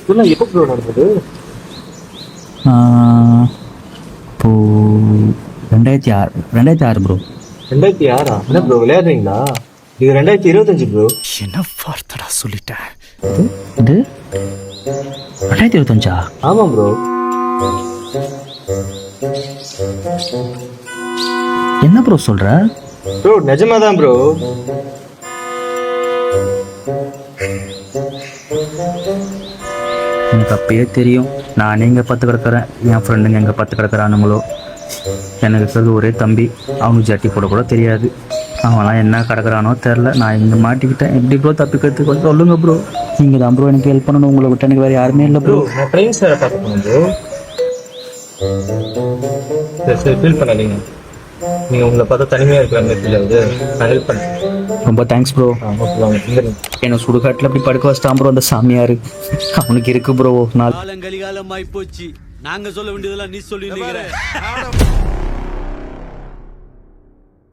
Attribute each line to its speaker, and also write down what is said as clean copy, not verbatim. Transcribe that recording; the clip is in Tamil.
Speaker 1: இதெல்லாம் எப்போ ப்ரோ நடந்தது?
Speaker 2: இப்போ 2006 ப்ரோ.
Speaker 1: 2006? என்ன ப்ரோ விளையாடுறீங்களா? இது 2025 ப்ரோ.
Speaker 3: என்ன வார்த்தடா சொல்லிட்டேன்.
Speaker 2: இது 2025?
Speaker 1: ஆமாம் ப்ரோ.
Speaker 2: என்ன ப்ரோ சொல்ற?
Speaker 1: ப்ரோ நிஜமாதான் ப்ரோ.
Speaker 2: எனக்கு அப்பயே தெரியும். நானே இங்கே பார்த்து கிடக்கிறேன், என் ஃப்ரெண்டுங்க எங்கே பார்த்து கிடக்கிறானுங்களோ. எனக்கு இருக்கிறது ஒரே தம்பி, அவனுக்கு ஜட்டி போட கூட தெரியாது. அவன்லாம் என்ன கிடக்குறானோ தெரில. நான் இங்கே மாட்டிக்கிட்டேன். எப்படி ப்ரோ தப்பிக்கிறதுக்கு கொஞ்சம் சொல்லுங்கள் ப்ரோ. நீங்கள் தான் ப்ரோ எனக்கு ஹெல்ப் பண்ணணும். உங்களை விட்டு எனக்கு வேறு யாருமே இல்லை
Speaker 1: ப்ரோ
Speaker 2: ப்ரோ.
Speaker 1: நான் ட்ரெயின் சாரை பார்க்க போனேன் ப்ரோ. சரி ஃபீல் பண்ணாதீங்க. நீங்கள் உங்களை பார்த்தா தனிமையாக இருக்கிற மாதிரி ஃபீல் ஆகுது. நான் ஹெல்ப் பண்ணுறேன்.
Speaker 2: ரொம்ப தேங்க்ஸ் ப்ரோ.
Speaker 1: ஓகே வாங்க வந்துடுங்க.
Speaker 2: என்னை சுடுகாட்டில் அப்படி படுக்க வச்சிட்டான் ப்ரோ அந்த சாமியார். அவனுக்கு இருக்கு ப்ரோ நாள்.
Speaker 3: காலங்கலிகாலம் ஆயிப்போச்சு. நாங்க சொல்ல வேண்டியதெல்லாம் நீ சொல்லி